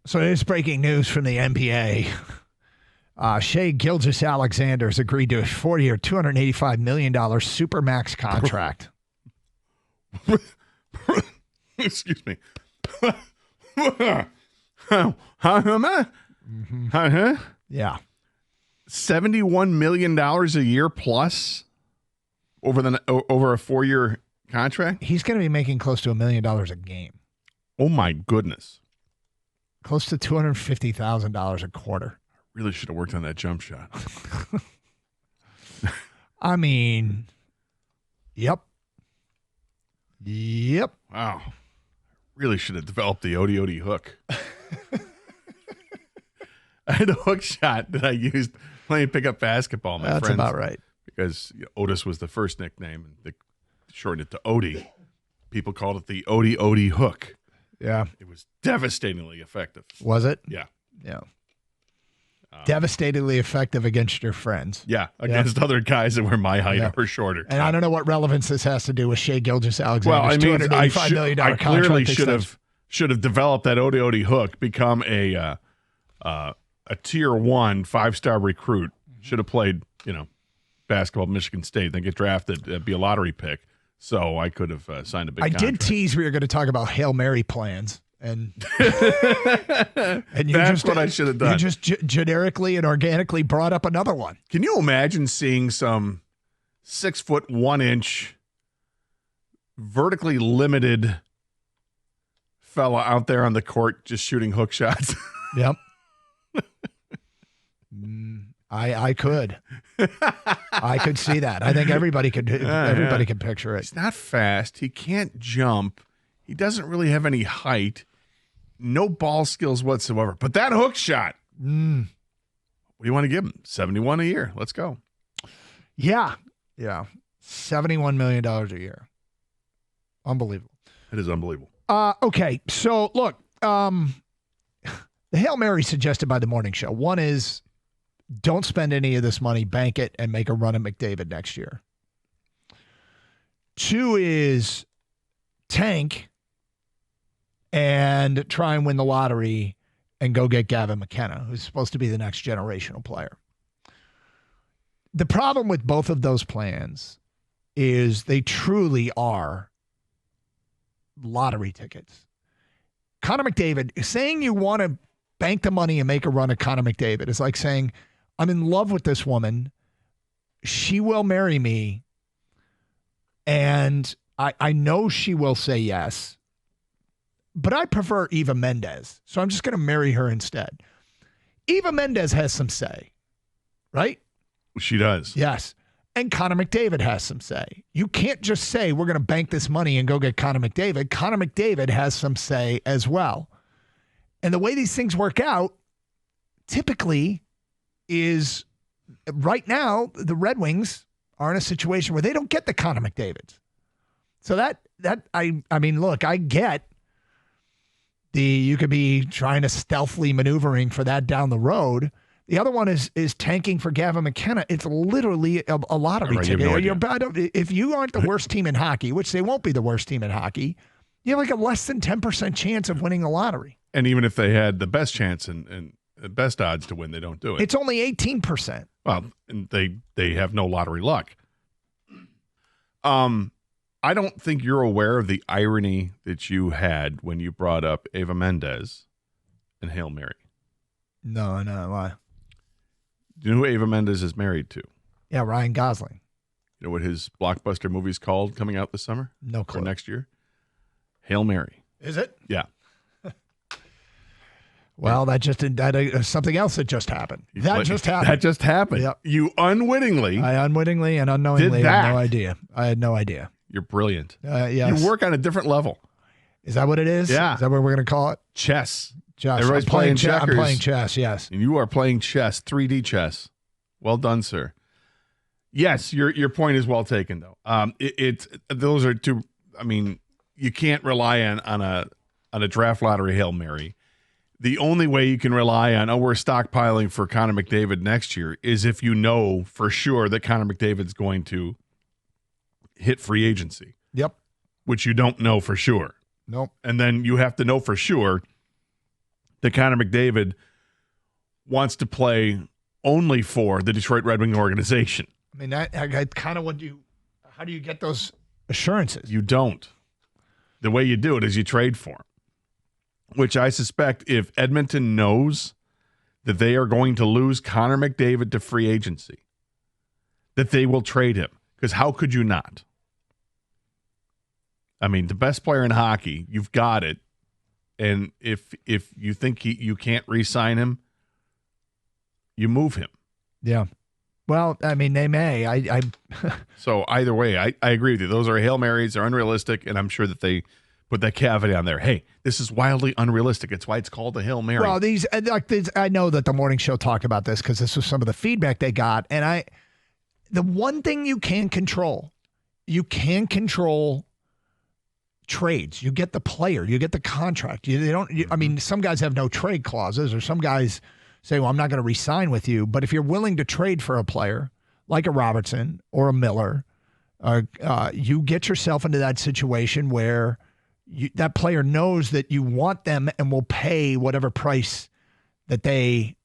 So it is breaking news from the NBA. Shea Gilgeous-Alexander has agreed to a 4-year, $285 million supermax contract. Excuse me. How am I? Mm-hmm. Yeah. $71 million a year plus over a 4-year contract? He's going to be making close to $1 million a game. Oh, my goodness. Close to $250,000 a quarter. Really should have worked on that jump shot. I mean, yep. Yep. Wow. Really should have developed the Odie hook. I had a hook shot that I used playing pickup basketball. That's about right. Because Otis was the first nickname, and they shortened it to Odie. People called it the Odie hook. Yeah. It was devastatingly effective. Was it? Yeah. Yeah. Devastatingly effective against your friends. Yeah, against other guys that were my height or shorter. And I don't know what relevance this has to do with Shea Gilgeous-Alexander's well, I mean, $285 million I clearly contract should have developed that Odie hook, become a tier 1 5-star recruit. Should have played, basketball at Michigan State, then get drafted, be a lottery pick. So I could have signed a big contract. I did tease we were going to talk about Hail Mary plans. And that's what I should have done. You just generically and organically brought up another one. Can you imagine seeing some 6'1" vertically limited fella out there on the court just shooting hook shots? Yep. I could. I could see that. I think everybody could. Everybody could picture it. He's not fast. He can't jump. He doesn't really have any height. No ball skills whatsoever. But that hook shot. What do you want to give him? 71 a year. Let's go. Yeah. Yeah. $71 million a year. Unbelievable. It is unbelievable. Okay. So, look, the Hail Mary suggested by the morning show. One is don't spend any of this money, bank it, and make a run at McDavid next year. 2 is tank and try and win the lottery and go get Gavin McKenna, who's supposed to be the next generational player. The problem with both of those plans is they truly are lottery tickets. Connor McDavid, saying you want to bank the money and make a run at Connor McDavid is like saying, I'm in love with this woman. She will marry me. And I know she will say yes. But I prefer Eva Mendes, so I'm just going to marry her instead. Eva Mendes has some say, right? She does. Yes. And Connor McDavid has some say. You can't just say we're going to bank this money and go get Connor McDavid. Connor McDavid has some say as well. And the way these things work out typically is right now the Red Wings are in a situation where they don't get the Connor McDavids. So I mean, look, I get you could be trying to stealthily maneuvering for that down the road. The other one is tanking for Gavin McKenna. It's literally a lottery ticket. If you aren't the worst team in hockey, which they won't be the worst team in hockey, you have like a less than 10% chance of winning the lottery. And even if they had the best chance and best odds to win, they don't do it. It's only 18%. Well, and they have no lottery luck. I don't think you're aware of the irony that you had when you brought up Eva Mendes and Hail Mary. No, why? Do you know who Eva Mendes is married to? Yeah, Ryan Gosling. You know what his blockbuster movie's called coming out this summer? No clue. Or next year? Hail Mary. Is it? Yeah. Well, something else that just happened. That just happened. Yep. You unwittingly. I unwittingly and unknowingly had no idea. I had no idea. You're brilliant. Yes. You work on a different level. Is that what it is? Yeah. Is that what we're going to call it? Chess. Everybody's playing checkers. I'm playing chess, yes. And you are playing chess, 3D chess. Well done, sir. Yes, your point is well taken, though. Those are two. I mean, you can't rely on a draft lottery Hail Mary. The only way you can rely on, we're stockpiling for Connor McDavid next year is if you know for sure that Connor McDavid's going to hit free agency. Yep. Which you don't know for sure. Nope. And then you have to know for sure that Connor McDavid wants to play only for the Detroit Red Wing organization. I mean, I kind of how do you get those assurances? You don't. The way you do it is you trade for him, which I suspect if Edmonton knows that they are going to lose Connor McDavid to free agency, that they will trade him. Because how could you not? I mean, the best player in hockey, you've got it. And if you think you can't re-sign him, you move him. Yeah. Well, I mean, they may. So either way, I agree with you. Those are Hail Marys. They're unrealistic, and I'm sure that they put that caveat on there. Hey, this is wildly unrealistic. It's why it's called a Hail Mary. Well, I know that the morning show talked about this because this was some of the feedback they got. And the one thing you can control trades. You get the player. You get the contract. I mean, some guys have no trade clauses, or some guys say, well, I'm not going to re-sign with you. But if you're willing to trade for a player like a Robertson or a Miller, you get yourself into that situation where that player knows that you want them and will pay whatever price that they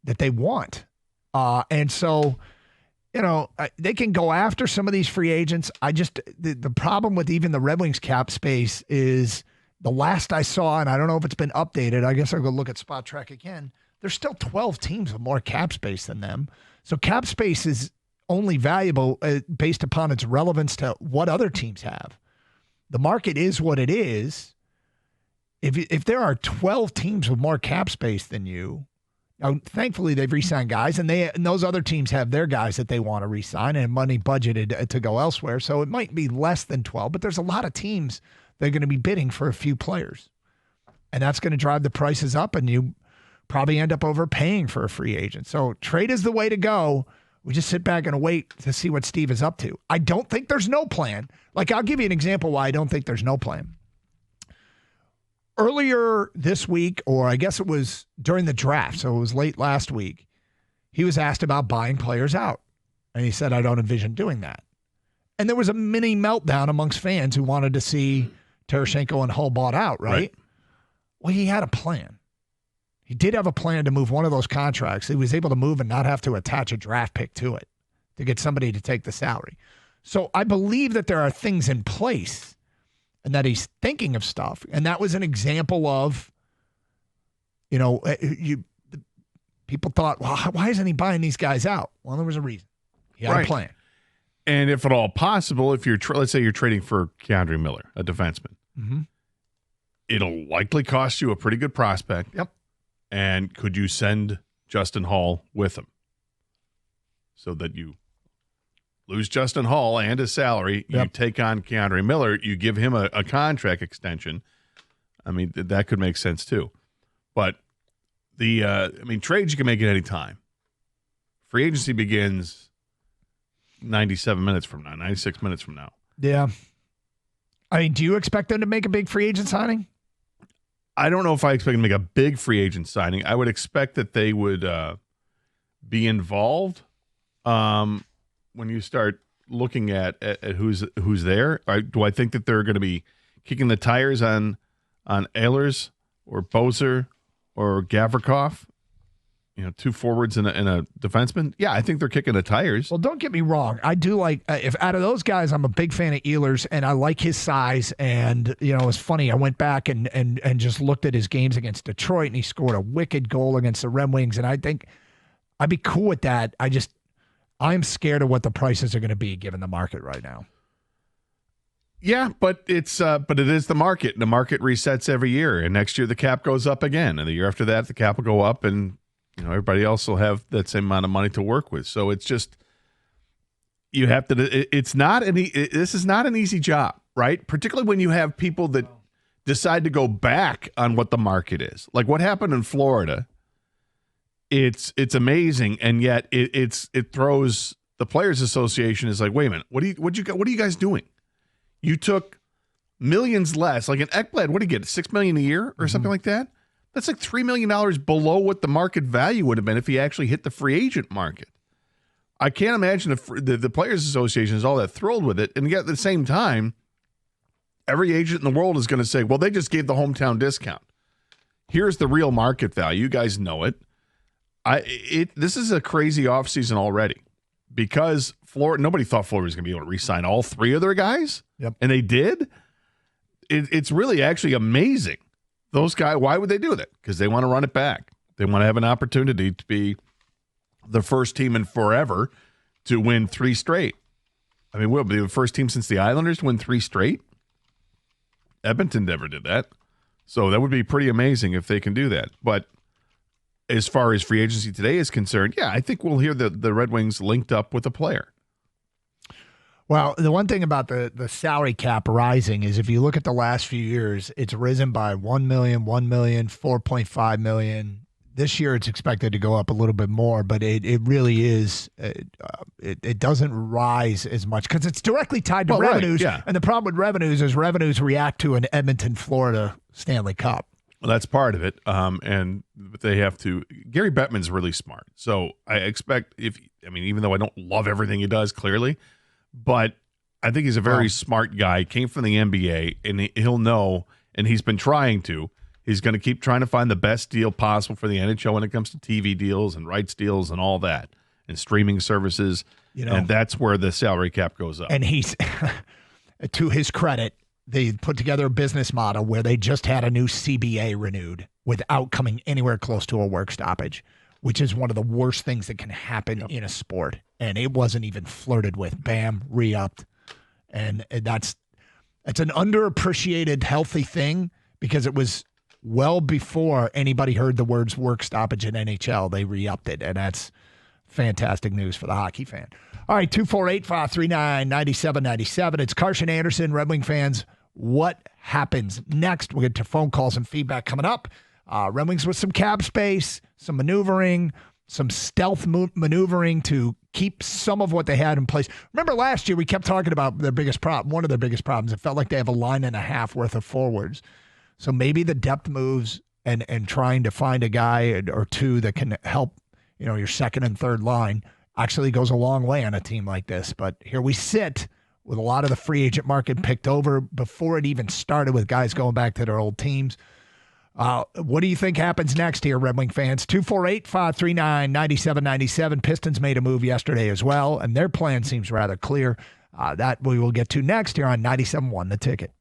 want. And so, they can go after some of these free agents. The problem with even the Red Wings cap space is the last I saw, and I don't know if it's been updated. I guess I'll go look at Spot Track again. There's still 12 teams with more cap space than them. So cap space is only valuable based upon its relevance to what other teams have. The market is what it is. If there are 12 teams with more cap space than you, now, thankfully they've re-signed guys, and those other teams have their guys that they want to re-sign and money budgeted to go elsewhere. So it might be less than 12, but there's a lot of teams that are going to be bidding for a few players. And that's going to drive the prices up, and you probably end up overpaying for a free agent. So trade is the way to go. We just sit back and wait to see what Steve is up to. I don't think there's no plan. I'll give you an example why I don't think there's no plan. Earlier this week, or I guess it was during the draft, so it was late last week, he was asked about buying players out. And he said, I don't envision doing that. And there was a mini meltdown amongst fans who wanted to see Tarasenko and Hull bought out, right? Well, he had a plan. He did have a plan to move one of those contracts. He was able to move and not have to attach a draft pick to it to get somebody to take the salary. So I believe that there are things in place and that he's thinking of stuff. And that was an example of, people thought, well, why isn't he buying these guys out? Well, there was a reason. He had a plan. And if at all possible, if let's say you're trading for Keandre Miller, a defenseman, it'll likely cost you a pretty good prospect. Yep. And could you send Justin Hall with him so that you lose Justin Hall and his salary? Yep. You take on Keandre Miller, you give him a contract extension. I mean, that could make sense too. But trades you can make at any time. Free agency begins 96 minutes from now. Yeah. I mean, do you expect them to make a big free agent signing? I don't know if I expect them to make a big free agent signing. I would expect that they would be involved when you start looking at who's there. Do I think that they're going to be kicking the tires on Ehlers or Bozer or Gavrikov? Two forwards and a defenseman. Yeah, I think they're kicking the tires. Well, don't get me wrong. I do like, if out of those guys, I'm a big fan of Ehlers, and I like his size. And, it's funny. I went back and just looked at his games against Detroit, and he scored a wicked goal against the Red Wings. And I think I'd be cool with that. I'm scared of what the prices are going to be given the market right now. Yeah, but it is the market. The market resets every year, and next year the cap goes up again, and the year after that the cap will go up, and everybody else will have that same amount of money to work with. So it's just, you have to, this is not an easy job, right? Particularly when you have people that decide to go back on what the market is. Like what happened in Florida. It's amazing. And yet it throws the Players Association is like, wait a minute, what are you guys doing? You took millions less, like an Ekblad, what do you get? $6 million a year or something like that? That's like $3 million below what the market value would have been if he actually hit the free agent market. I can't imagine if the Players Association is all that thrilled with it. And yet at the same time, every agent in the world is going to say, well, they just gave the hometown discount. here's the real market value. You guys know it. This is a crazy offseason already because Florida. Nobody thought Florida was going to be able to re-sign all three of their guys, and they did. It's really actually amazing. Those guys. Why would they do that? Because they want to run it back. They want to have an opportunity to be the first team in forever to win 3 straight. I mean, we'll be the first team since the Islanders to win 3 straight. Edmonton never did that. So that would be pretty amazing if they can do that. But as far as free agency today is concerned, yeah, I think we'll hear the Red Wings linked up with a player. Well, the one thing about the salary cap rising is if you look at the last few years, it's risen by 1 million, 1 million, 4.5 million. This year it's expected to go up a little bit more, but it really is, it doesn't rise as much because it's directly tied to revenues. Right, yeah. And the problem with revenues is revenues react to an Edmonton, Florida Stanley Cup. Well, that's part of it. And they have to. Gary Bettman's really smart. So I expect even though I don't love everything he does, clearly, but I think he's a very smart guy. Came from the NBA, and he'll know, and he's been trying to. He's going to keep trying to find the best deal possible for the NHL when it comes to TV deals and rights deals and all that, and streaming services. And that's where the salary cap goes up. And he's, to his credit, they put together a business model where they just had a new CBA renewed without coming anywhere close to a work stoppage, which is one of the worst things that can happen in a sport. And it wasn't even flirted with. Bam, re-upped. And it's an underappreciated, healthy thing because it was well before anybody heard the words work stoppage in NHL. They re-upped it, and that's fantastic news for the hockey fan. All right, 248-539-9797. It's Karsch and Anderson, Red Wing fans. What happens next? We'll get to phone calls and feedback coming up. Red Wings with some cap space, some maneuvering, some stealth maneuvering to keep some of what they had in place. Remember last year we kept talking about their biggest problem, one of their biggest problems. It felt like they have a line and a half worth of forwards. So maybe the depth moves and trying to find a guy or two that can help, your second and third line actually goes a long way on a team like this. But here we sit with a lot of the free agent market picked over before it even started with guys going back to their old teams. What do you think happens next here, Red Wing fans? 248-539-9797. Pistons made a move yesterday as well, and their plan seems rather clear. That we will get to next here on 97.1 The Ticket.